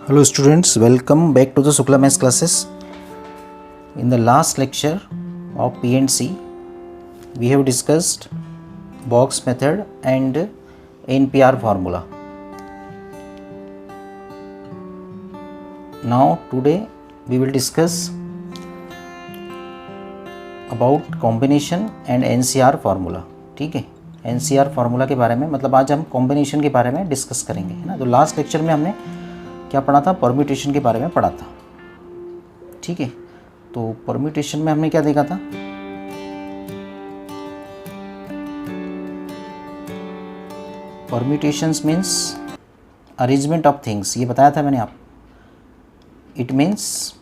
Hello students, welcome back to the Shukla Maths classes. In the last lecture of P&C, we have discussed box method and NPR formula. Now today we will discuss about combination and NCR formula. ठीक है, NCR formula के बारे में मतलब आज हम combination के बारे में डिस्कस करेंगे, है ना। तो लास्ट लेक्चर में हमने क्या पढ़ा था, परम्यूटेशन के बारे में पढ़ा था। ठीक है, तो परम्यूटेशन में हमने क्या देखा था, permutations means arrangement of things, ये बताया था मैंने आप। It means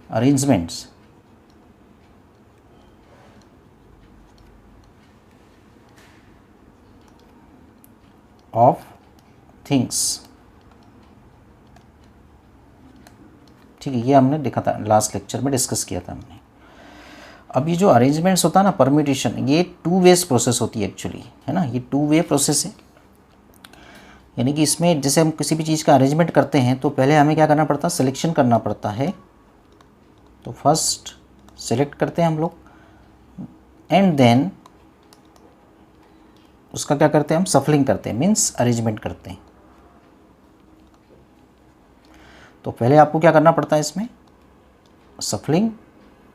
arrangements of things. ठीक है, ये हमने देखा था, लास्ट लेक्चर में डिस्कस किया था हमने। अब ये जो अरेंजमेंट्स होता है ना, परम्यूटेशन, ये टू वेज प्रोसेस होती है एक्चुअली, है ना। ये टू वे प्रोसेस है, यानी कि इसमें जैसे हम किसी भी चीज़ का अरेंजमेंट करते हैं तो पहले हमें क्या करना पड़ता है, सिलेक्शन करना पड़ता है। तो फर्स्ट सिलेक्ट करते हैं हम लोग एंड देन उसका क्या करते हैं हम, सफलिंग करते हैं, मीन्स अरेंजमेंट करते हैं। तो पहले आपको क्या करना पड़ता है, इसमें सफलिंग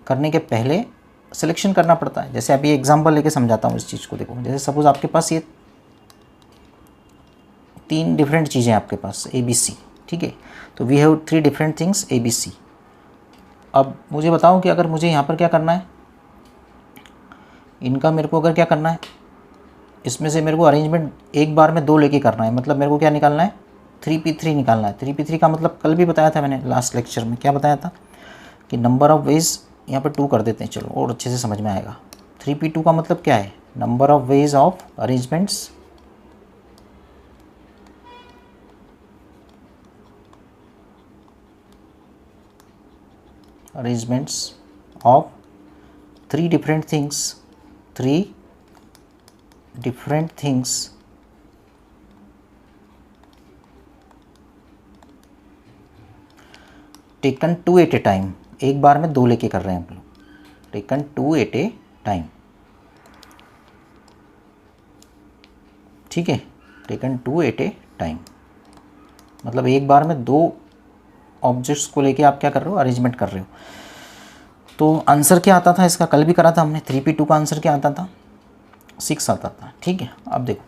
करने के पहले सिलेक्शन करना पड़ता है। जैसे अभी एग्जांपल लेके समझाता हूँ इस चीज़ को। देखो, जैसे सपोज आपके पास ये तीन डिफरेंट चीज़ें आपके पास ए बी सी, ठीक है। तो we have three different things A B C. अब मुझे बताओ कि अगर मुझे यहाँ पर क्या करना है, इनका मेरे को अगर क्या करना है, इसमें से मेरे को अरेंजमेंट एक बार में दो लेके करना है। मतलब मेरे को क्या निकालना है, 3p3 निकालना है। 3p3 का मतलब कल भी बताया था मैंने लास्ट लेक्चर में, क्या बताया था कि नंबर ऑफ़ वेज, यहाँ पर 2 कर देते हैं, चलो और अच्छे से समझ में आएगा। 3p2 का मतलब क्या है, number of ways of arrangements of three different things taken 2 at a time. एक बार में दो लेके कर रहे हैं हम लोग, टेकन 2 एट ए टाइम। ठीक है, टेकन 2 एट ए टाइम मतलब एक बार में दो ऑब्जेक्ट्स को लेके आप क्या कर रहे हो, अरेंजमेंट कर रहे हो। तो आंसर क्या आता था इसका, कल भी करा था हमने। 3p2 का आंसर क्या आता था, 6 आता था। ठीक है, अब देखो,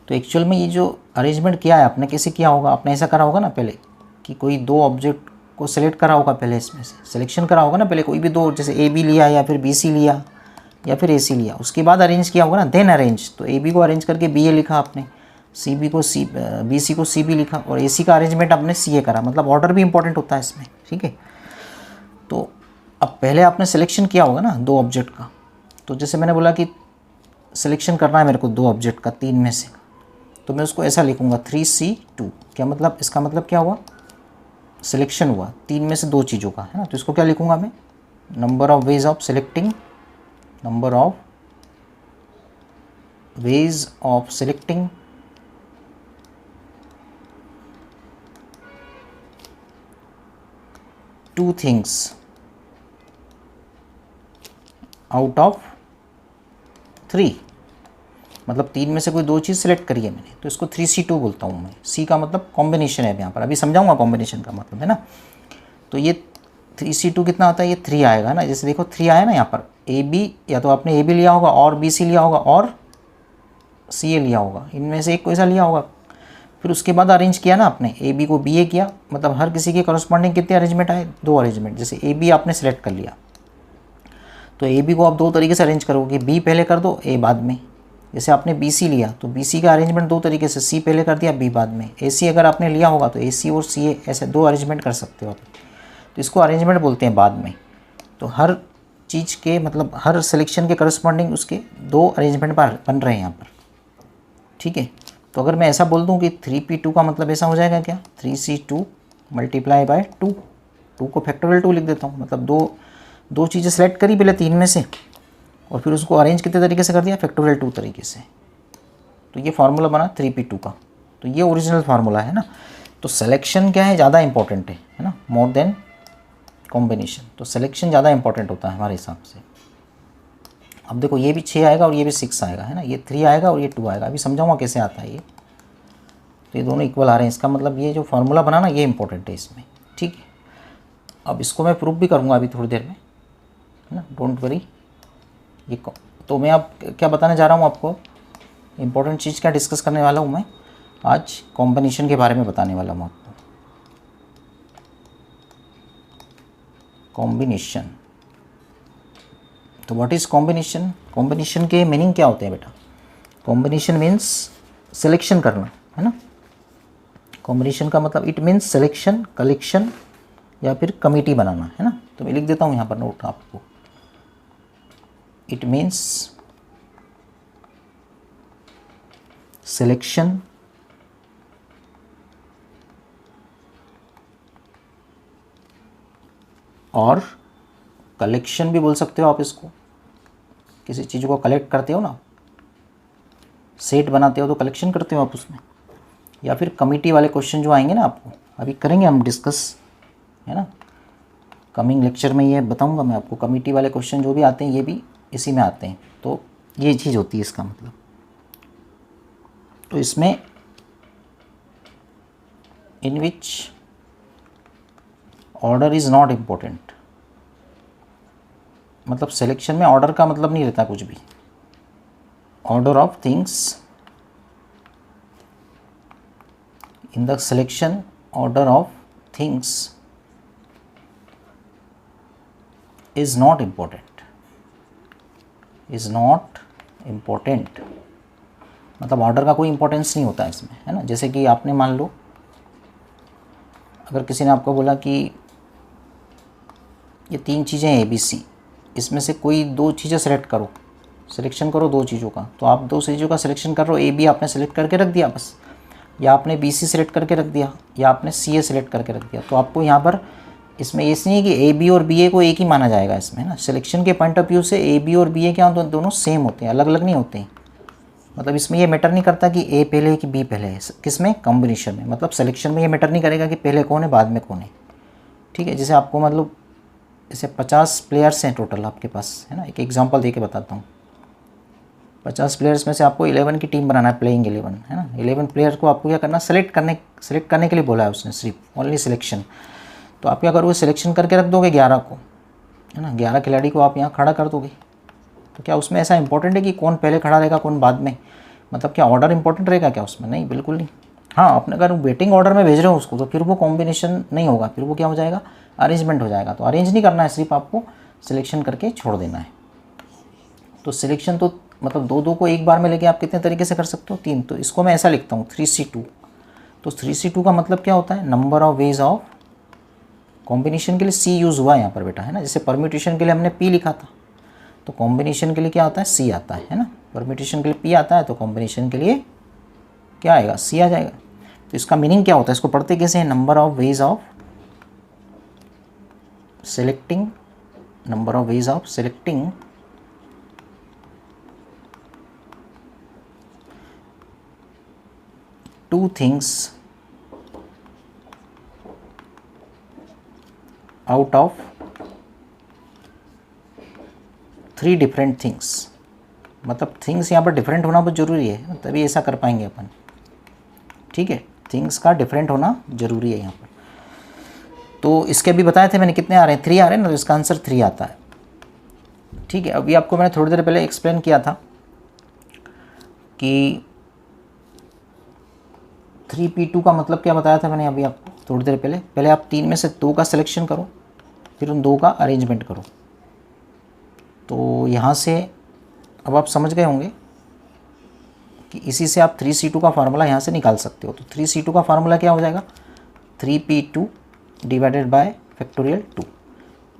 तो एक्चुअल में ये जो अरेंजमेंट किया है आपने, कैसे किया होगा, आपने ऐसा करा होगा ना पहले कि कोई दो ऑब्जेक्ट को सिलेक्ट करा होगा, पहले इसमें से सिलेक्शन करा होगा ना पहले, कोई भी दो, जैसे ए बी लिया या फिर बी सी लिया या फिर ए सी लिया, उसके बाद अरेंज किया होगा ना, देन अरेंज। तो ए बी को अरेंज करके बी ए लिखा आपने, सी बी को सी, बी सी को सी बी लिखा, और ए सी का अरेंजमेंट आपने सी ए करा। मतलब ऑर्डर भी इंपॉर्टेंट होता है इसमें। ठीक है, तो अब पहले आपने सिलेक्शन किया होगा ना दो ऑब्जेक्ट का। तो जैसे मैंने बोला कि सिलेक्शन करना है मेरे को दो ऑब्जेक्ट का, तीन में से, तो मैं उसको ऐसा लिखूँगा 3c2। क्या मतलब, इसका मतलब क्या हुआ, सिलेक्शन हुआ तीन में से दो चीज़ों का, है ना। तो इसको क्या लिखूँगा मैं, number of ways of selecting, number of ways of selecting two things out of 3। मतलब तीन में से कोई दो चीज़ सेलेक्ट करी है मैंने, तो इसको 3c2 बोलता हूँ मैं। सी का मतलब कॉम्बिनेशन है यहाँ पर, अभी समझाऊंगा कॉम्बिनेशन का मतलब, है ना। तो ये 3c2 कितना होता है, ये 3 आएगा ना। जैसे देखो 3 आया ना यहाँ पर, ए बी, या तो आपने ए बी लिया होगा और बी सी लिया होगा और सी ए लिया होगा, इनमें से एक कोई सा लिया होगा। फिर उसके बाद अरेंज किया ना आपने, ए बी को बी ए किया, मतलब हर किसी के करस्पॉन्डिंग कितने अरेंजमेंट आए, दो अरेंजमेंट। जैसे ए बी आपने सेलेक्ट कर लिया, तो ए बी को आप दो तरीके से अरेंज करोगे, बी पहले कर दो, ए बाद में। जैसे आपने बी सी लिया, तो बी सी का अरेंजमेंट दो तरीके से, सी पहले कर दिया, बी बाद में। ए सी अगर आपने लिया होगा तो ए सी और सी ए, ऐसे दो अरेंजमेंट कर सकते हो आप। तो इसको अरेंजमेंट बोलते हैं बाद में। तो हर चीज़ के मतलब हर सिलेक्शन के करस्पॉन्डिंग उसके दो अरेंजमेंट बन रहे हैं यहाँ पर। ठीक है, तो अगर मैं ऐसा बोल दूँ कि 3p2 का मतलब ऐसा हो जाएगा क्या, 3c2 मल्टीप्लाई बाय 2। 2 को फैक्टोरियल 2 लिख देता हूँ। मतलब दो चीज़ें सेलेक्ट करी पहले तीन में से, और फिर उसको अरेंज कितने तरीके से कर दिया, फैक्टोरियल 2 तरीके से। तो ये फार्मूला बना 3p2 का, तो ये ओरिजिनल फार्मूला है ना। तो सिलेक्शन क्या है, ज़्यादा इंपॉर्टेंट है ना, मोर देन कॉम्बिनेशन। तो सिलेक्शन ज़्यादा इंपॉर्टेंट होता है हमारे हिसाब से। अब देखो ये भी 6 आएगा और ये भी 6 आएगा, है ना, ये 3 आएगा और ये 2 आएगा। अभी समझाऊंगा कैसे आता है ये। तो ये दोनों इक्वल आ रहे हैं, इसका मतलब ये जो फार्मूला बना ना ये इंपॉर्टेंट है इसमें, ठीक है। अब इसको मैं प्रूफ भी करूँगा अभी थोड़ी देर में, है ना, डोंट वरी। ये तो मैं अब क्या बताने जा रहा हूँ आपको, इंपॉर्टेंट चीज़ क्या डिस्कस करने वाला हूँ मैं आज, कॉम्बिनेशन के बारे में बताने वाला हूँ आपको। कॉम्बिनेशन, तो व्हाट इज़ कॉम्बिनेशन? कॉम्बिनेशन के मीनिंग क्या होते हैं बेटा? कॉम्बिनेशन मीन्स सिलेक्शन करना, है ना। कॉम्बिनेशन का मतलब इट मीन्स सिलेक्शन, कलेक्शन या फिर कमिटी बनाना, है ना। तो मैं लिख देता हूँ यहाँ पर नोट आपको, इट मीन्स सिलेक्शन, और कलेक्शन भी बोल सकते हो आप इसको। किसी चीज़ को कलेक्ट करते हो ना, सेट बनाते हो तो कलेक्शन करते हो आप उसमें। या फिर कमिटी वाले क्वेश्चन जो आएंगे ना आपको, अभी करेंगे हम डिस्कस, है ना, कमिंग लेक्चर में ये बताऊंगा मैं आपको। कमिटी वाले क्वेश्चन जो भी आते हैं ये भी इसी में आते हैं। तो ये चीज़ होती है इसका मतलब। तो इसमें in which order is not important, मतलब सिलेक्शन में ऑर्डर का मतलब नहीं रहता कुछ भी। Order of things in the selection, order of things is not important, is not important, मतलब ऑर्डर का कोई इंपॉर्टेंस नहीं होता है इसमें, है ना। जैसे कि आपने मान लो, अगर किसी ने आपको बोला कि ये 3 चीज़ें हैं ABC, इसमें से कोई 2 चीज़ें सेलेक्ट करो, सिलेक्शन करो 2 चीज़ों का, तो आप 2 चीज़ों का सिलेक्शन कर रहे हो। AB आपने सेलेक्ट करके रख दिया बस, या आपने BC सेलेक्ट करके रख दिया, या आपने CA सेलेक्ट करके रख दिया। तो आपको यहाँ पर इसमें ये नहीं है कि AB और BA को एक ही माना जाएगा इसमें, है ना। सिलेक्शन के पॉइंट ऑफ व्यू से AB और BA क्या होते हैं, दोनों सेम होते हैं, अलग अलग नहीं होते हैं। मतलब इसमें ये मैटर नहीं करता कि A पहले है कि B पहले है, किसमें, कॉम्बिनेशन में। मतलब सिलेक्शन में ये मैटर नहीं करेगा कि पहले कौन है बाद में कौन है, ठीक है। जैसे आपको मतलब जैसे 50 प्लेयर्स हैं टोटल आपके पास, है ना। एक एग्जांपल दे के बताता हूँ। 50 प्लेयर्स में से आपको 11 की टीम बनाना है, प्लेइंग 11, है ना। 11 प्लेयर को आपको क्या करना, सेलेक्ट करने के लिए बोला है उसने, सिर्फ ओनली सिलेक्शन। तो आप क्या करोगे, सिलेक्शन करके रख दोगे 11 को, है ना। 11 खिलाड़ी को आप यहाँ खड़ा कर दोगे। तो क्या उसमें ऐसा इंपॉर्टेंट है कि कौन पहले खड़ा रहेगा कौन बाद में, मतलब क्या ऑर्डर इंपॉर्टेंट रहेगा क्या उसमें? नहीं, बिल्कुल नहीं। हाँ, आपने अगर वेटिंग ऑर्डर में भेज रहे हो उसको, तो फिर वो कॉम्बिनेशन नहीं होगा, फिर वो क्या हो जाएगा, अरेंजमेंट हो जाएगा। तो अरेंज नहीं करना है, सिर्फ आपको सिलेक्शन करके छोड़ देना है। तो सिलेक्शन तो मतलब 2-2 को एक बार में लेके आप कितने तरीके से कर सकते हो, 3। तो इसको मैं ऐसा लिखता हूँ 3C2। तो 3C2 का मतलब क्या होता है, number of ways of combination के लिए C यूज़ हुआ है यहाँ पर बेटा, है ना। जैसे परम्यूटेशन के लिए हमने P लिखा था, तो कॉम्बिनेशन के लिए क्या आता है, C आता है ना। परम्यूटेशन के लिए P आता है, तो कॉम्बिनेशन के लिए क्या आएगा, C आ जाएगा। तो इसका मीनिंग क्या होता है, इसको पढ़ते कैसे हैं, number of ways of selecting, number of ways of selecting two things out of 3 different things. मतलब थिंग्स यहाँ पर डिफरेंट होना बहुत ज़रूरी है, तभी ऐसा कर पाएंगे अपन, ठीक है। थिंग्स का डिफरेंट होना ज़रूरी है यहाँ पर। तो इसके भी बताए थे मैंने, कितने आ रहे हैं, 3 आ रहे हैं ना, तो इसका आंसर 3 आता है, ठीक है। अभी आपको मैंने थोड़ी देर पहले एक्सप्लेन किया था कि 3P2 का मतलब क्या बताया था मैंने अभी आपको थोड़ी देर पहले आप 3 में से 2 का सिलेक्शन करो, फिर उन 2 का अरेंजमेंट करो। तो यहाँ से अब आप समझ गए होंगे कि इसी से आप 3C2 का फार्मूला यहाँ से निकाल सकते हो। तो 3C2 का फार्मूला क्या हो जाएगा, 3P2 डिवाइडेड बाय फैक्टोरियल 2।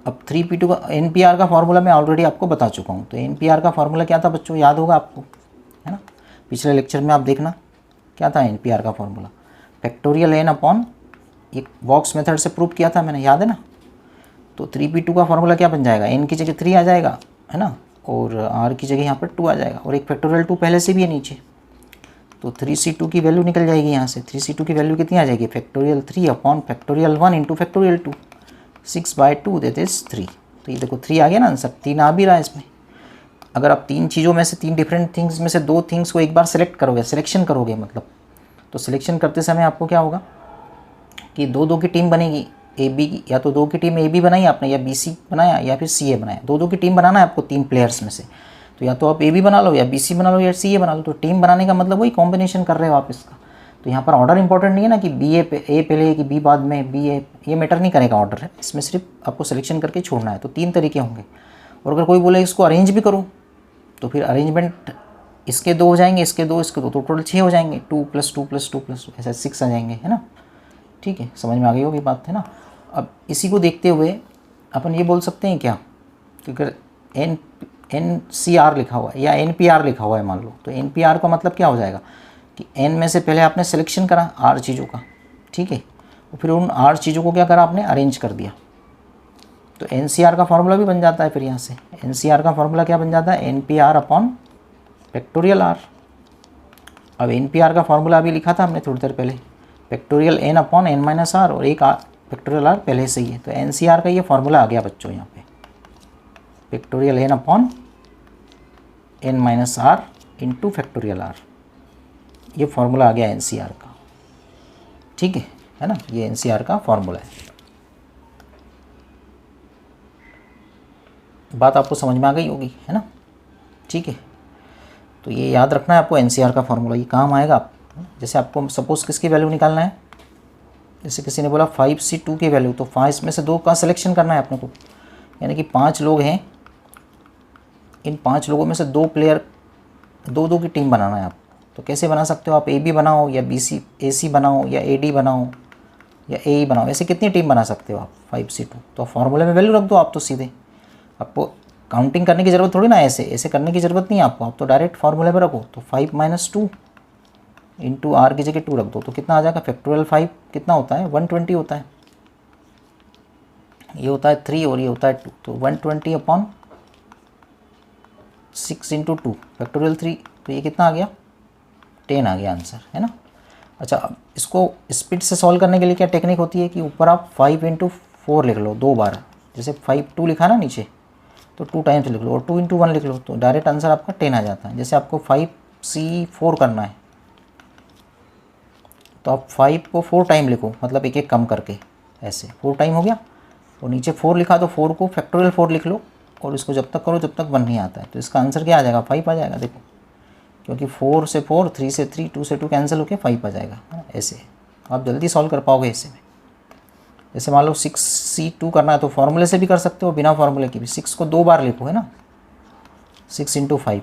अब 3P2 का NPR का फार्मूला मैं ऑलरेडी आपको बता चुका हूँ। तो NPR का फार्मूला क्या था बच्चों, याद होगा आपको, है ना। पिछले लेक्चर में आप देखना क्या था NPR का फार्मूला, फैक्टोरियल n अपॉन, एक बॉक्स मेथड से प्रूव किया था मैंने, याद है ना। तो 3P2 का फार्मूला क्या बन जाएगा, n की जगह 3 आ जाएगा, है ना, और r की जगह यहाँ पर 2 आ जाएगा, और एक फैक्टोरियल 2 पहले से भी है नीचे। तो 3c2 की वैल्यू निकल जाएगी यहाँ से। 3c2 की वैल्यू कितनी आ जाएगी, factorial 3 upon factorial 1 into factorial 2, 6/2 that is 3। तो ये देखो 3 आ गया ना आंसर, 3 आ भी रहा है इसमें। अगर आप तीन चीज़ों में से, तीन डिफरेंट थिंग्स में से दो थिंग्स को एक बार सेलेक्ट करोगे, सिलेक्शन करोगे मतलब, तो सिलेक्शन करते समय आपको क्या होगा कि दो दो की टीम बनेगी ए बी की, या तो दो की टीम ए बी बनाई आपने, या बी सी बनाया, या फिर सी ए बनाया। दो दो की टीम बनाना है आपको तीन प्लेयर्स में से, तो या तो आप ए बी बना लो, या बी सी बना लो, या सी ए बना लो। तो टीम बनाने का मतलब वही कॉम्बिनेशन कर रहे हो आप इसका। तो यहाँ पर ऑर्डर इंपॉर्टेंट नहीं है ना कि बी ए पहले कि बी बाद में, बी ए, ये मैटर नहीं करेगा ऑर्डर है इसमें, सिर्फ आपको सिलेक्शन करके छोड़ना है। तो तीन तरीके होंगे। और अगर कोई बोले इसको अरेंज भी करो, तो फिर अरेंजमेंट इसके दो हो जाएंगे, इसके दो, इसके दो, तो टोटल 6 हो जाएंगे, 2 + 2 + 2 + 2 ऐसा 6 आ जाएंगे, है ना। ठीक है, समझ में आ गई होगी बात, है ना। अब इसी को देखते हुए अपन ये बोल सकते हैं क्या, क्योंकि NCR लिखा हुआ है या NPR लिखा हुआ है मान लो, तो NPR का मतलब क्या हो जाएगा कि N में से पहले आपने सिलेक्शन करा R चीज़ों का, ठीक है, और फिर उन R चीज़ों को क्या करा आपने, अरेंज कर दिया। तो NCR का फार्मूला भी बन जाता है फिर यहाँ से। NCR का फार्मूला क्या बन जाता है, NPR अपॉन फैक्टोरियल R। अब NPR का फार्मूला अभी लिखा था हमने थोड़ी देर पहले, factorial N upon N - R, और एक फैक्टोरियल R पहले से ही है। तो NCR का ये फार्मूला आ गया बच्चों यहाँ पे, factorial N upon N - R into factorial R, ये फार्मूला आ गया NCR का। ठीक है ना, ये NCR का फार्मूला है। बात आपको समझ में आ गई होगी, है ना। ठीक है, तो ये याद रखना है आपको, NCR का फार्मूला ये काम आएगा। आप जैसे आपको सपोज़ किसकी वैल्यू निकालना है, जैसे किसी ने बोला 5c2 की वैल्यू, तो 5 में से 2 का सिलेक्शन करना है अपने को, यानी कि 5 लोग हैं, इन 5 लोगों में से 2 प्लेयर, 2-2 की टीम बनाना है आप। तो कैसे बना सकते हो आप, AB बनाओ, या AC बनाओ, या AD बनाओ, या AE बनाओ, ऐसे कितनी टीम बना सकते हो आप 5c2। तो फार्मूले में वैल्यू रख दो आप, तो सीधे आपको काउंटिंग करने की ज़रूरत थोड़ी ना, ऐसे ऐसे करने की ज़रूरत नहीं है आपको, आप तो डायरेक्ट फार्मूले पर रखो। तो 5 - 2 इंटू R की जगह 2 रख दो, तो कितना आ जाएगा, फैक्टोरियल 5 कितना होता है, 120 होता है। ये होता है 3 और ये होता है 2, तो 120 अपॉन 6 इंटू 2 फैक्टोरियल 3, तो ये कितना आ गया, 10 आ गया आंसर, है ना। अच्छा, अब इसको स्पीड से सॉल्व करने के लिए क्या टेक्निक होती है कि ऊपर आप 5 इंटू 4 लिख लो 2 बार, जैसे 5 2 लिखा ना नीचे, तो 2 टाइम्स लिख लो, और 2 इंटू 1 लिख लो, तो डायरेक्ट आंसर आपका 10 आ जाता है। जैसे आपको 5c4 करना है, तो आप 5 को 4 टाइम लिखो, मतलब एक एक कम करके, ऐसे 4 टाइम हो गया, और नीचे 4 लिखा तो 4 को फैक्टोरियल 4 लिख लो, और इसको जब तक करो जब तक 1 नहीं आता है। तो इसका आंसर क्या आ जाएगा, 5 आ जाएगा। देखो, क्योंकि 4 से 4, 3 से 3, 2 से 2 कैंसिल होकर 5 आ जाएगा, है ना। ऐसे आप जल्दी सॉल्व कर पाओगे ऐसे में। जैसे मान लो 6c2 करना है, तो फार्मूले से भी कर सकते हो, बिना फार्मूले के भी। 6 को 2 बार लिखो, है ना, 6 इंटू 5,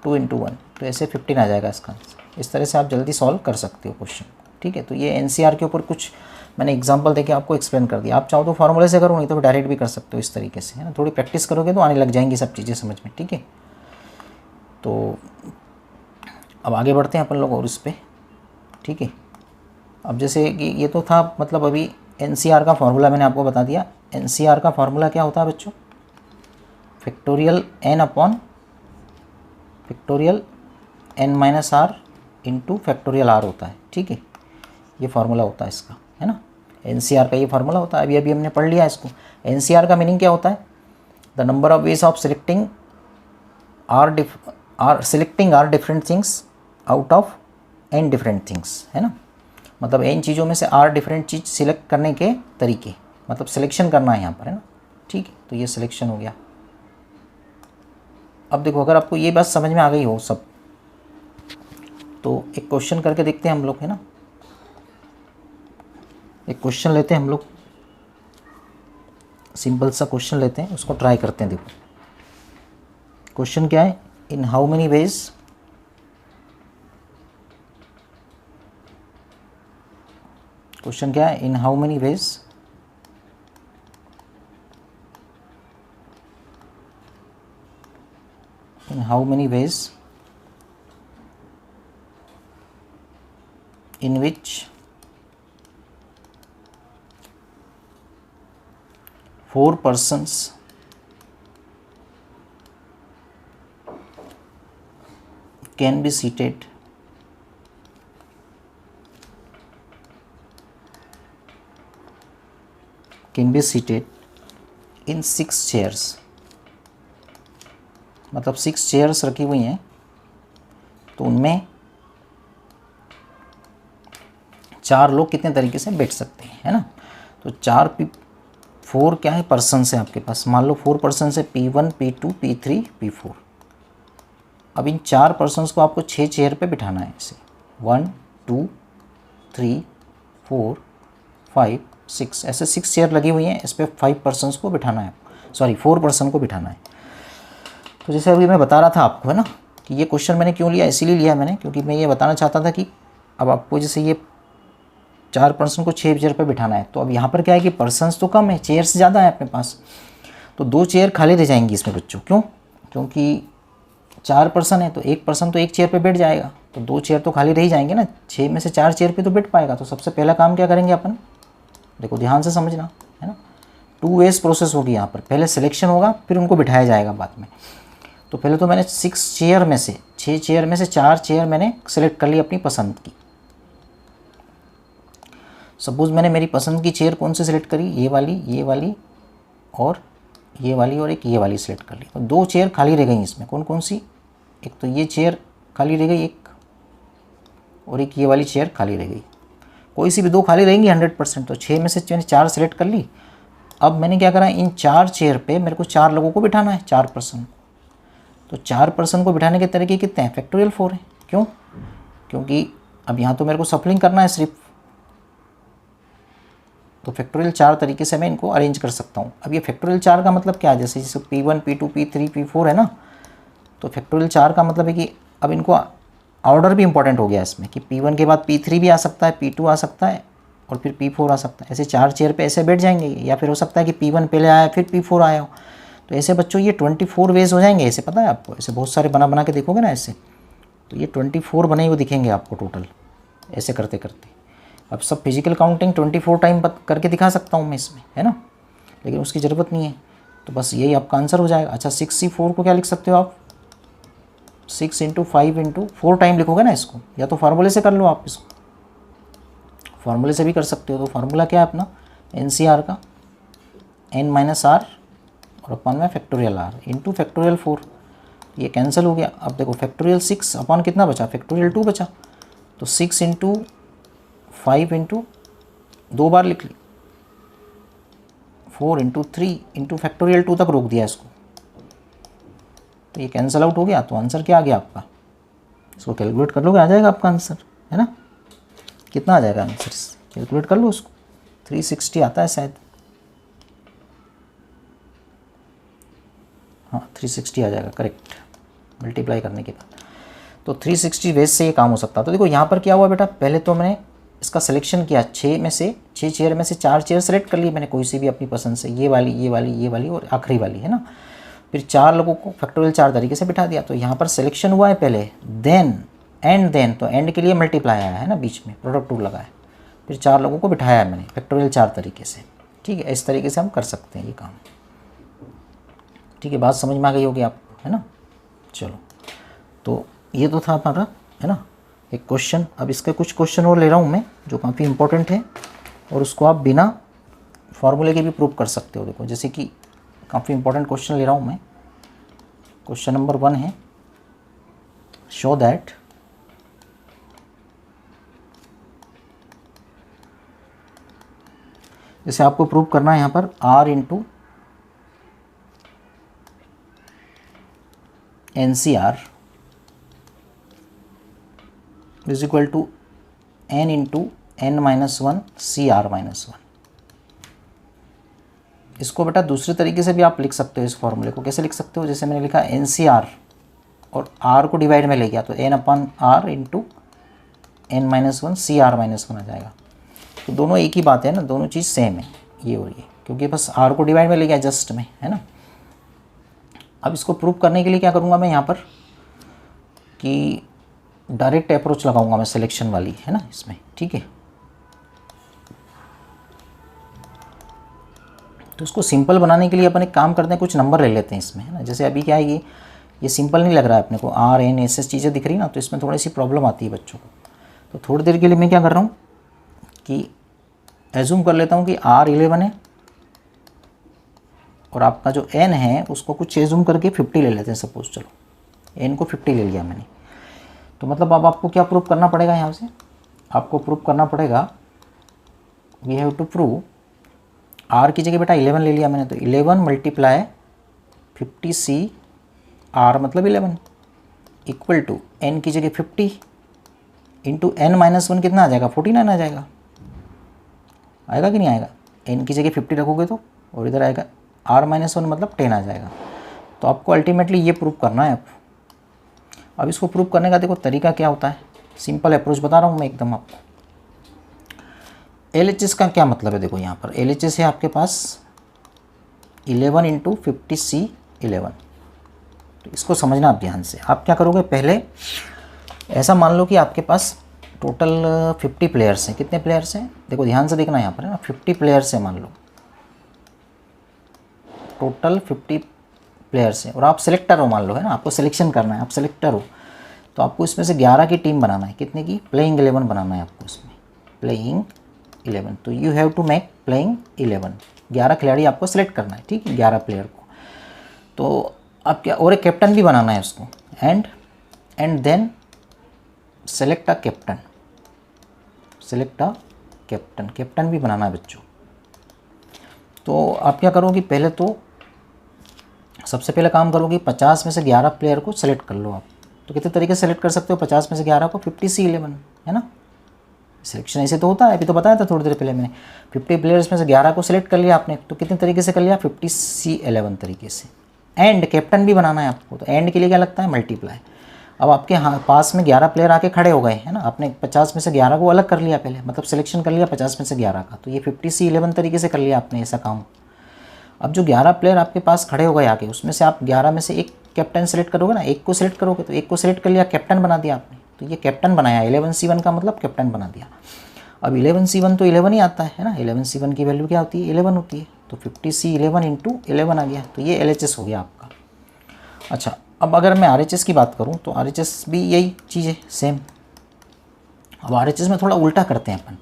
2 इंटू 1, तो ऐसे 15 आ जाएगा इसका आंसर। इस तरह से आप जल्दी सॉल्व कर सकते हो क्वेश्चन। ठीक है, तो ये NCR के ऊपर कुछ मैंने एग्जांपल देके आपको एक्सप्लेन कर दिया। आप चाहो तो फार्मूले से करो, नहीं तो डायरेक्ट भी कर सकते हो इस तरीके से, है ना। थोड़ी प्रैक्टिस करोगे तो आने लग जाएंगी सब चीज़ें समझ में। ठीक है, तो अब आगे बढ़ते हैं अपन लोग और इस पर। ठीक है, अब जैसे कि ये तो था, मतलब अभी NCR का फार्मूला मैंने आपको बता दिया। NCR का फार्मूला क्या होता है बच्चों, factorial N upon factorial N - R into factorial R होता है। ठीक है, ये फार्मूला होता है इसका, है ना। NCR का ये फार्मूला होता है, अभी हमने पढ़ लिया इसको। NCR का मीनिंग क्या होता है, the number of ways of selecting R different things out of n different things, है ना। मतलब n चीज़ों में से R डिफरेंट चीज़ सिलेक्ट करने के तरीके, मतलब सिलेक्शन करना है यहाँ पर, है ना। ठीक है, तो ये सिलेक्शन हो गया। अब देखो, अगर आपको ये बात समझ में आ गई हो सब, तो एक क्वेश्चन करके देखते हैं हम लोग, है ना। एक क्वेश्चन लेते हैं हम लोग, सिंपल सा क्वेश्चन लेते हैं, उसको ट्राई करते हैं। देखो क्वेश्चन क्या है, in how many ways question क्या है, in how many ways in which 4 persons can be seated can be seated in 6 chairs, मतलब 6 चेयर्स रखी हुई हैं तो उनमें 4 लोग कितने तरीके से बैठ सकते हैं, है ना। तो 4 क्या है, पर्सन है आपके पास, मान लो 4 पर्सन है, P1 P2 P3 P4। अब इन 4 पर्सन्स को आपको 6 चेयर पे बिठाना है, ऐसे 1 2 3 4 5 6, ऐसे 6 चेयर लगी हुई हैं, इस पर 5 पर्सन्स को बिठाना है, सॉरी 4 पर्सन को बिठाना है। तो जैसे अभी मैं बता रहा था आपको, है ना, कि ये क्वेश्चन मैंने क्यों लिया, इसीलिए लिया मैंने क्योंकि मैं ये बताना चाहता था कि अब आपको जैसे ये 4 पर्सन को 6 चेयर पे बिठाना है, तो अब यहाँ पर क्या है कि पर्सन्स तो कम है, चेयर्स ज़्यादा है अपने पास, तो 2 चेयर खाली रह जाएंगी इसमें बच्चों। क्यों? क्योंकि 4 पर्सन है तो एक पर्सन तो एक चेयर पे बैठ जाएगा, तो 2 चेयर तो खाली रह ही जाएंगे ना, 6 में से 4 चेयर पे तो बैठ पाएगा। तो सबसे पहला काम क्या करेंगे अपन, देखो ध्यान से समझना, है ना, 2 वेज प्रोसेस होगी यहाँ पर, पहले सिलेक्शन होगा फिर उनको बिठाया जाएगा बाद में। तो पहले तो मैंने 6 चेयर में से 6 चेयर में से 4 चेयर मैंने सेलेक्ट कर ली अपनी पसंद की। सपोज़ मैंने मेरी पसंद की चेयर कौन सी सिलेक्ट करी, ये वाली और ये वाली और एक ये वाली सिलेक्ट कर ली। तो 2 चेयर खाली रह गई इसमें, कौन कौन सी, एक तो ये चेयर खाली रह गई एक, और एक ये वाली चेयर खाली रह गई, कोई सी भी 2 खाली रहेंगी 100%। तो 6 में से मैंने 4 सेलेक्ट कर ली। अब मैंने क्या करा, इन 4 चेयर पे मेरे को 4 लोगों को बिठाना है, 4 पर्सन। तो 4 पर्सन को बिठाने के तरीके कितने हैं, फैक्टोरियल 4 है। क्यों? क्योंकि अब यहाँ तो मेरे को सफलिंग करना है सिर्फ, तो फैक्टोरियल 4 तरीके से मैं इनको अरेंज कर सकता हूँ। अब ये फैक्टोरियल 4 का मतलब क्या है, जैसे P1 P2 P3 P4 है ना, तो फैक्टोरियल 4 का मतलब है कि अब इनको ऑर्डर भी इंपॉर्टेंट हो गया इसमें, कि P1 के बाद P3 भी आ सकता है, P2 आ सकता है और फिर P4 आ सकता है। ऐसे 4 चेयर पे ऐसे बैठ जाएंगे, या फिर हो सकता है कि P1 पहले आया फिर P4 आया हो। तो ऐसे बच्चों ये 24 वेज हो जाएंगे, ऐसे पता है आपको, ऐसे बहुत सारे बना के देखोगे ना ऐसे, तो ये 24 बने हुए दिखेंगे आपको टोटल, ऐसे करते करते। अब सब फिजिकल काउंटिंग 24 टाइम करके दिखा सकता हूँ मैं इसमें, है ना, लेकिन उसकी ज़रूरत नहीं है। तो बस यही आपका आंसर हो जाएगा। अच्छा 6C4 को क्या लिख सकते हो आप, 6 × 5 × 4 टाइम लिखोगे ना इसको, या तो फार्मूले से कर लो आप, इसको फार्मूले से भी कर सकते हो। तो फार्मूला क्या है अपना, NCR का n-r और अपन में फैक्टोरियल r इंटू फैक्टोरियल 4, ये कैंसिल हो गया। अब देखो फैक्टोरियल 6 अपन कितना बचा, फैक्टोरियल 2 बचा। तो 6 × 5 × 2 बार लिख ली, 4 × 3 × फैक्टोरियल 2 तक रोक दिया इसको, तो ये कैंसिल आउट हो गया। तो आंसर क्या आ गया आपका, इसको कैलकुलेट कर लोगे, आ जाएगा आपका आंसर, है ना। कितना आ जाएगा आंसर, कैलकुलेट कर लो उसको, 360 आता है शायद, हाँ 360 आ जाएगा करेक्ट, मल्टीप्लाई करने के बाद। तो 360 वेज से ये काम हो सकता है। तो देखो यहाँ पर क्या हुआ बेटा, पहले तो मैंने इसका सिलेक्शन किया, 6 चेयर में से 4 चेयर सेलेक्ट कर ली मैंने, कोई सी भी अपनी पसंद से, ये वाली और आखिरी वाली, है ना। फिर 4 लोगों को फैक्टोरियल 4 तरीके से बिठा दिया। तो यहाँ पर सिलेक्शन हुआ है पहले, देन तो एंड के लिए मल्टीप्लाई आया है ना, बीच में प्रोडक्ट टू लगा है, फिर 4 लोगों को बिठाया है मैंने फैक्टोरियल 4 तरीके से। ठीक है, इस तरीके से हम कर सकते हैं ये काम। ठीक है, बात समझ में आ गई होगी आपको, है ना। चलो, तो ये तो था हमारा, है ना, एक क्वेश्चन। अब इसके कुछ क्वेश्चन और ले रहा हूँ मैं जो काफ़ी इंपॉर्टेंट है, और उसको आप बिना फॉर्मूले के भी प्रूव कर सकते हो। देखो जैसे कि काफ़ी इंपॉर्टेंट क्वेश्चन ले रहा हूँ मैं, क्वेश्चन नंबर 1 है, शो दैट जैसे आपको प्रूव करना है यहाँ पर R × NCR is equal to n × n-1 CR-1। इसको बेटा दूसरे तरीके से भी आप लिख सकते हो। इस फॉर्मूले को कैसे लिख सकते हो, जैसे मैंने लिखा NCR और R को डिवाइड में ले गया, तो n/r × n-1 CR-1 आ जाएगा। तो दोनों एक ही बात है ना, दोनों चीज़ सेम है ये और ये, क्योंकि बस R को डिवाइड में ले गया जस्ट में, है ना। अब इसको प्रूव करने के लिए क्या करूँगा मैं यहाँ पर, कि डायरेक्ट अप्रोच लगाऊंगा मैं सिलेक्शन वाली, है ना, इसमें। ठीक है, तो इसको सिंपल बनाने के लिए अपन एक काम करते हैं, कुछ नंबर ले लेते हैं इसमें, है ना। जैसे अभी क्या है, ये सिंपल नहीं लग रहा है अपने को, R-N-S-S चीज़ें दिख रही ना, तो इसमें थोड़ी सी प्रॉब्लम आती है बच्चों को। तो थोड़ी देर के लिए मैं क्या कर रहा हूँ कि एज्यूम कर लेता हूँ कि R11 है और आपका जो n है उसको कुछ एज्यूम करके 50 ले लेते हैं सपोज, चलो n को 50 ले लिया मैंने। तो मतलब अब आपको क्या प्रूव करना पड़ेगा, यहाँ से आपको प्रूव करना पड़ेगा, we have to prove, r की जगह बेटा 11 ले लिया मैंने, तो 11 मल्टीप्लाई 50c r मतलब 11 इक्वल टू n की जगह 50 इंटू n-1 कितना आ जाएगा, 49 आ जाएगा। आएगा कि नहीं आएगा, n की जगह 50 रखोगे तो, और इधर आएगा r-1 मतलब 10 आ जाएगा। तो आपको अल्टीमेटली ये प्रूव करना है। अब इसको प्रूव करने का देखो तरीका क्या होता है, सिंपल अप्रोच बता रहा हूँ मैं एकदम आपको। LHS का क्या मतलब है, देखो यहाँ पर LHS है आपके पास 11 इंटू 50c11। तो इसको समझना आप ध्यान से। आप क्या करोगे, पहले ऐसा मान लो कि आपके पास टोटल 50 प्लेयर्स हैं। कितने प्लेयर्स हैं, देखो ध्यान से देखना यहाँ पर है ना, 50 प्लेयर्स हैं मान लो, टोटल 50 प्लेयर्स हैं और आप सिलेक्टर हो मान लो, है ना, आपको सिलेक्शन करना है, आप सिलेक्टर हो। तो आपको इसमें से 11 की टीम बनाना है, कितने की, प्लेइंग 11 बनाना है आपको इसमें, प्लेइंग 11। तो you have to make playing 11, 11 खिलाड़ी आपको सिलेक्ट करना है, ठीक है, 11 प्लेयर को। तो आप क्या, और एक कैप्टन भी बनाना है उसको, and then select a captain, select a captain, captain भी बनाना है बच्चों। तो आप क्या करोगे, पहले तो सबसे पहले काम करोगे 50 में से 11 प्लेयर को सेलेक्ट कर लो आप। तो कितने तरीके से सेलेक्ट कर सकते हो 50 में से 11 को, 50c11 है ना, सिलेक्शन ऐसे तो होता है, अभी तो बताया था थोड़ी देर पहले मैंने। 50 प्लेयर्स में से 11 को सिलेक्ट कर लिया आपने, तो कितने तरीके से कर लिया, 50c11 तरीके से। एंड कैप्टन भी बनाना है आपको, तो एंड के लिए क्या लगता है, मल्टीप्लाई। अब आपके पास में 11 प्लेयर आके खड़े हो गए है ना, आपने 50 में से 11 को अलग कर लिया पहले, मतलब सिलेक्शन कर लिया 50 में से 11 का, तो ये 50c11 तरीके से कर लिया आपने ऐसा काम। अब जो 11 प्लेयर आपके पास खड़े हो गए आके, उसमें से आप 11 में से एक कैप्टन सेलेक्ट करोगे ना, एक को सिलेक्ट करोगे, तो एक को सिलेक्ट कर लिया, कैप्टन बना दिया आपने। तो ये कैप्टन बनाया, 11c1 का मतलब कैप्टन बना दिया। अब 11c1 तो 11 ही आता है ना, 11c1 की वैल्यू क्या होती है, 11 होती है। तो 50c11 इंटू 11 आ गया, तो ये LHS हो गया आपका। अच्छा, अब अगर मैं RHS की बात करूँ तो RHS भी यही चीज़ है, सेम। अब RHS में थोड़ा उल्टा करते हैं अपन।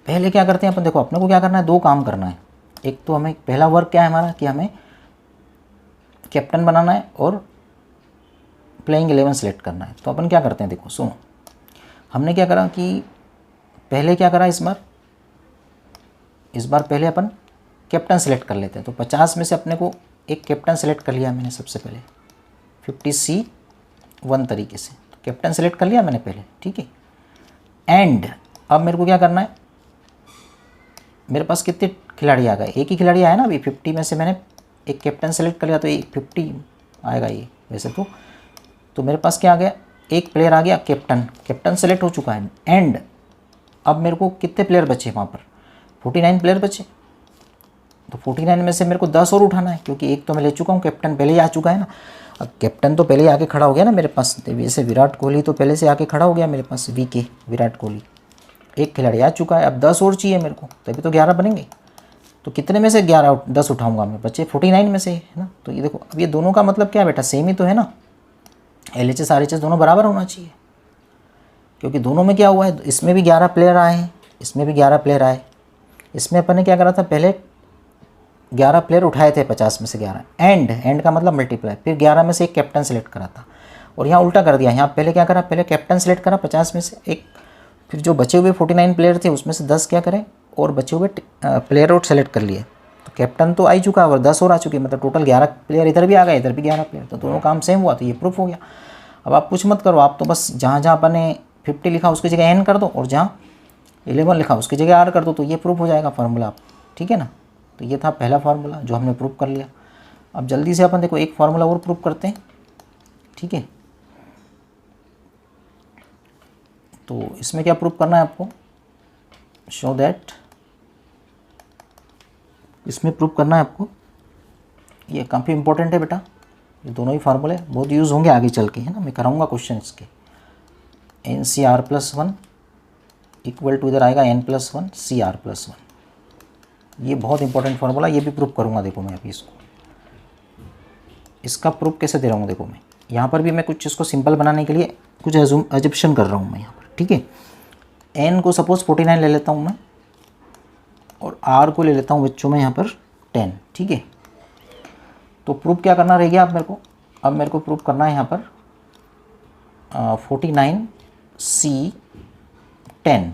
पहले क्या करते हैं अपन, देखो अपने को क्या करना है, दो काम करना है। एक तो हमें पहला वर्क क्या है हमारा, कि हमें कैप्टन बनाना है और प्लेइंग 11 सेलेक्ट करना है। तो अपन क्या करते हैं, देखो सुनो, हमने क्या करा कि पहले क्या करा, इस बार पहले अपन कैप्टन सेलेक्ट कर लेते हैं। तो 50 में से अपने को एक कैप्टन सेलेक्ट कर लिया मैंने सबसे पहले, 50c1 तरीके से। तो कैप्टन सेलेक्ट कर लिया मैंने पहले, ठीक है। एंड अब मेरे को क्या करना है, मेरे पास कितने खिलाड़ी आ गए, एक ही खिलाड़ी आया ना अभी, 50 में से मैंने एक कैप्टन सेलेक्ट कर लिया, तो 50 आएगा ये वैसे तो मेरे पास क्या आ गया, एक प्लेयर आ गया कैप्टन सेलेक्ट हो चुका है। एंड अब मेरे को कितने प्लेयर बचे वहाँ पर, 49 प्लेयर बचे। तो 49 में से मेरे को 10 और उठाना है, क्योंकि एक तो मैं ले चुका हूँ, कैप्टन पहले ही आ चुका है ना। अब कैप्टन तो पहले ही आके खड़ा हो गया ना मेरे पास, वैसे विराट कोहली तो पहले से आके खड़ा हो गया मेरे पास, विराट कोहली एक खिलाड़ी आ चुका है। अब 10 और चाहिए मेरे को, तभी तो 11 बनेंगे। तो कितने में से 10 उठाऊंगा मैं, बच्चे 49 में से है ना। तो ये देखो, अब ये दोनों का मतलब क्या है बेटा, सेम ही तो है ना, LHS RHS दोनों बराबर होना चाहिए। क्योंकि दोनों में क्या हुआ है, इसमें भी 11 प्लेयर आए हैं, इसमें भी 11 प्लेयर आए। इसमें अपन ने क्या करा था, पहले 11 प्लेयर उठाए थे 50 में से 11, एंड का मतलब मल्टीप्लाई, फिर 11 में से एक कैप्टन सेलेक्ट करा था। और यहाँ उल्टा कर दिया, यहाँ पहले क्या करा, पहले कैप्टन सेलेक्ट करा 50 में से एक, फिर जो बचे हुए 49 प्लेयर थे उसमें से 10 क्या करें, और बचे हुए प्लेयर और सेलेक्ट कर लिए। तो कैप्टन तो आ ही चुका और 10 और आ चुके, मतलब टोटल 11 प्लेयर इधर भी आ गए, इधर भी 11 प्लेयर, तो दोनों काम सेम हुआ, तो ये प्रूफ हो गया। अब आप कुछ मत करो, आप तो बस जहाँ जहाँ अपन ने 50 लिखा उसकी जगह n कर दो, और जहाँ 11 लिखा उसकी जगह r कर दो, तो ये प्रूफ हो जाएगा फार्मूला आप, ठीक है ना। तो ये था पहला फार्मूला जो हमने प्रूफ कर लिया। अब जल्दी से अपन देखो एक फार्मूला और प्रूफ करते हैं, ठीक है। तो इसमें क्या प्रूफ करना है आपको, शो दैट, इसमें प्रूफ करना है आपको, ये काफ़ी इंपॉर्टेंट है बेटा, ये दोनों ही फार्मूले बहुत यूज़ होंगे आगे चल के, है ना। मैं कराऊंगा क्वेश्चन इसके, NCR+1 इक्वल टू इधर आएगा n+1 CR+1, ये बहुत इंपॉर्टेंट फार्मूला, ये भी प्रूफ करूंगा। देखो मैं अभी इसका प्रूफ कैसे दे रहा हूँ, देखो मैं यहाँ पर भी मैं कुछ इसको सिंपल बनाने के लिए कुछ एजम्पशन कर रहा हूँ मैं यहाँ पर, ठीक है। n को सपोज 49 ले लेता हूँ मैं, और r को ले लेता हूँ बच्चों में यहाँ पर 10, ठीक है। तो प्रूफ क्या करना रह गया अब मेरे को? अब मेरे को प्रूफ करना है यहाँ पर 49C10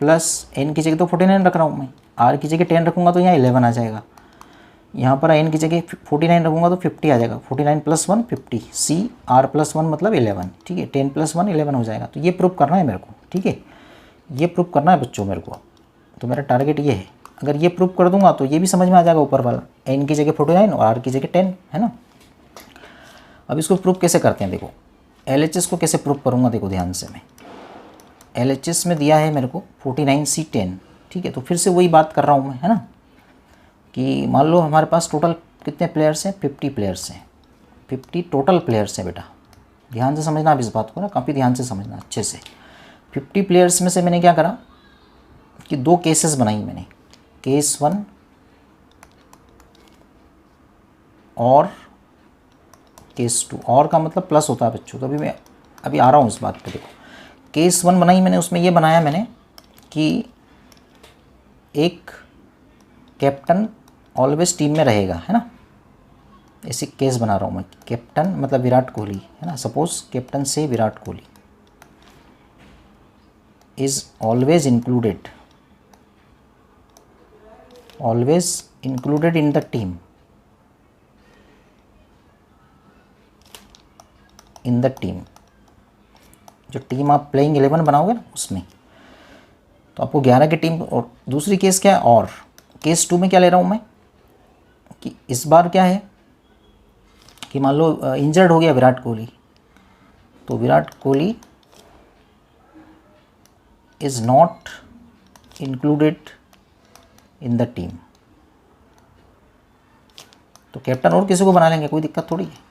प्लस n की जगह तो 49 रख रहा हूँ मैं, r की जगह 10 रखूँगा तो यहाँ 11 आ जाएगा, यहाँ पर n की जगह 49 रखूँगा तो 50 आ जाएगा, 49 + 1 50, c r + 1 मतलब 11, ठीक है, 10 + 1 11 हो जाएगा। तो ये प्रूफ करना है मेरे को, ठीक है, ये प्रूफ करना है बच्चों मेरे को। तो मेरा टारगेट ये है, अगर ये प्रूफ कर दूंगा तो ये भी समझ में आ जाएगा ऊपर वाला, n की जगह 49 और r की जगह 10, है ना। अब इसको प्रूफ कैसे करते हैं देखो, LHS को कैसे प्रूफ करूँगा देखो ध्यान से। मैं LHS में दिया है मेरे को 49C10, ठीक है, तो फिर से वही बात कर रहा हूँ मैं, है ना, कि मान लो हमारे पास टोटल कितने प्लेयर्स हैं, 50 प्लेयर्स हैं, 50 टोटल प्लेयर्स हैं बेटा, ध्यान से समझना आप इस बात को ना, काफ़ी ध्यान से समझना अच्छे से। 50 प्लेयर्स में से मैंने क्या करा कि 2 केसेस बनाई मैंने, केस 1 और केस 2, और का मतलब प्लस होता है बच्चों, तो अभी मैं अभी आ रहा हूँ इस बात पे। देखो केस 1 बनाई मैंने, उसमें ये बनाया मैंने कि एक कैप्टन ऑलवेज टीम में रहेगा, है ना, ऐसे केस बना रहा हूँ मैं। कैप्टन मतलब विराट कोहली, है ना, सपोज कैप्टन से Virat Kohli is always included in the team, जो टीम आप प्लेइंग 11 बनाओगे ना उसमें, तो आपको 11 की टीम। और दूसरी केस क्या है, और केस 2 में क्या ले रहा हूँ मैं कि इस बार क्या है कि मान लो इंजर्ड हो गया विराट कोहली, तो Virat Kohli is not included in the team. तो कैप्टन और किसी को बना लेंगे, कोई दिक्कत थोड़ी है।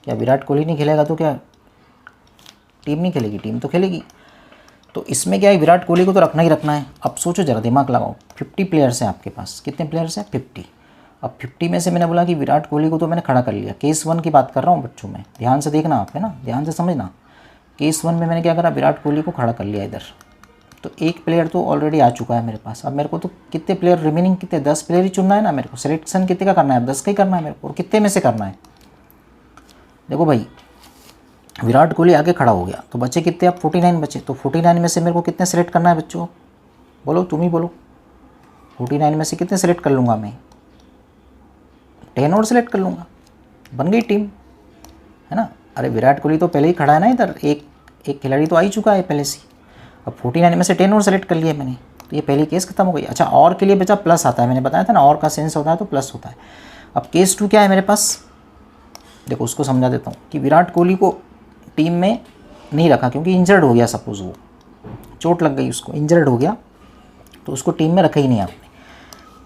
क्या विराट कोहली नहीं खेलेगा तो क्या टीम नहीं खेलेगी? टीम तो खेलेगी। तो इसमें क्या है, विराट कोहली को तो रखना ही रखना है। अब सोचो ज़रा, दिमाग लगाओ, 50 प्लेयर्स हैं आपके पास, कितने प्लेयर्स हैं? 50। अब 50 में से मैंने बोला कि विराट कोहली को तो मैंने खड़ा कर लिया, केस 1 की बात कर रहा हूँ बच्चों में, ध्यान से देखना आप, है ना, ध्यान से समझना। केस 1 में मैंने क्या करा, विराट कोहली को खड़ा कर लिया इधर, तो एक प्लेयर तो ऑलरेडी आ चुका है मेरे पास। अब मेरे को तो कितने प्लेयर रिमेनिंग, कितने 10 प्लेयर ही चुनना है ना मेरे को। सिलेक्शन कितने का करना है? 10 का ही करना है मेरे को। और कितने में से करना है? देखो भाई, विराट कोहली आगे खड़ा हो गया तो बचे कितने? अब 49 बचे। तो 49 में से मेरे को कितने सेलेक्ट करना है बच्चों? बोलो, तुम ही बोलो। 49 में से कितने सेलेक्ट कर लूँगा मैं? 10 और सेलेक्ट कर लूँगा, बन गई टीम, है ना। अरे विराट कोहली तो पहले ही खड़ा है ना इधर, एक खिलाड़ी तो आ ही चुका है पहले से। अब 49 में से 10 और सेलेक्ट कर लिया मैंने, तो ये पहली केस खत्म हो गई। अच्छा, और के लिए बचा प्लस आता है, मैंने बताया था ना, और का सेंस होता है तो प्लस होता है। अब केस 2 क्या है मेरे पास, देखो उसको समझा देता हूँ कि विराट कोहली को टीम में नहीं रखा क्योंकि इंजर्ड हो गया, सपोज वो चोट लग गई उसको, इंजर्ड हो गया, तो उसको टीम में रखा ही नहीं आपने।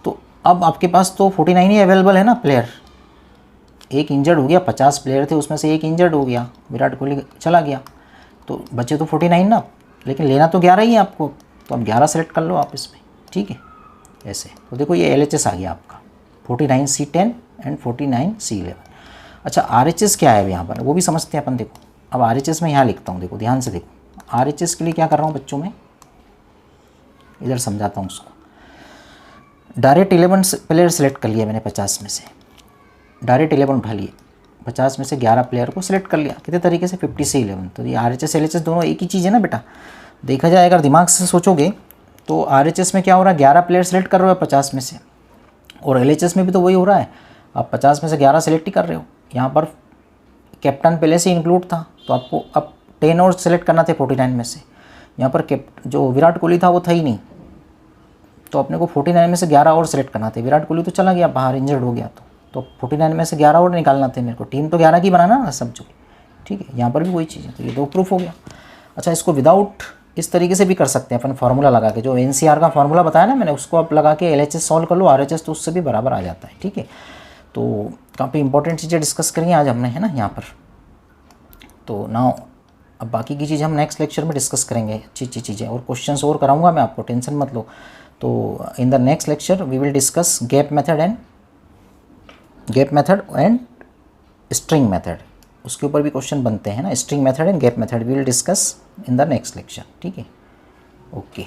तो अब आपके पास तो 49 ही अवेलेबल है ना प्लेयर, एक इंजर्ड हो गया, 50 प्लेयर थे उसमें से एक इंजर्ड हो गया, विराट कोहली चला गया, तो बचे तो 49 ना, लेकिन लेना तो 11 ही है आपको, तो अब 11 सेलेक्ट कर लो आप इसमें, ठीक है, ऐसे। तो देखो ये LHS आ गया आपका 49C10 एंड 49C11। अच्छा, RHS क्या है अब यहाँ पर, वो भी समझते हैं अपन। देखो अब RHS में यहाँ लिखता हूँ, देखो ध्यान से देखो। RHS के लिए क्या कर रहा हूँ बच्चों में, इधर समझाता हूँ उसको। डायरेक्ट 11 प्लेयर सेलेक्ट कर लिया मैंने 50 में से, डायरेक्ट 11 उठा लिए, 50 में से 11 प्लेयर को सिलेक्ट कर लिया, कितने तरीके से, 50 से 11। तो ये RHS LHS दोनों एक ही चीज़ है ना बेटा, देखा जाए अगर दिमाग से सोचोगे तो RHS में क्या हो रहा है, 11 प्लेयर सेलेक्ट कर रहे हो 50 में से, और LHS में भी तो वही हो रहा है, आप 50 में से 11 सेलेक्ट ही कर रहे हो। यहाँ पर कैप्टन पहले से इंक्लूड था, तो आपको अब 10 और सेलेक्ट करना थे 49 में से। यहाँ पर जो विराट कोहली था वो था ही नहीं, तो अपने को 49 में से 11 और सेलेक्ट करना थे। विराट कोहली तो चला गया बाहर, इंजर्ड हो गया, तो 49 में से 11 और निकालना थे मेरे को। टीम तो 11 की बनाना ना सब जो, ठीक है। यहाँ पर भी वही चीज़ है, तो ये 2 प्रूफ हो गया। अच्छा, इसको विदाउट इस तरीके से भी कर सकते हैं अपन, फार्मूला लगा के, जो NCR का फार्मूला बताया ना मैंने, उसको आप लगा के LHS सॉल्व कर लो, RHS तो उससे भी बराबर आ जाता है, ठीक है। तो काफ़ी इंपॉर्टेंट चीज़ें डिस्कस करेंगे आज हमने, है ना, यहाँ पर। तो नाउ अब बाकी की चीज़ हम नेक्स्ट लेक्चर में डिस्कस करेंगे, अच्छी अच्छी चीज़ें, और क्वेश्चंस और कराऊंगा मैं आपको, टेंशन मत लो। तो in the next lecture we will discuss gap method and string method, उसके ऊपर भी क्वेश्चन बनते हैं ना, string method and gap method we will discuss in the next lecture, ठीक है। ओके।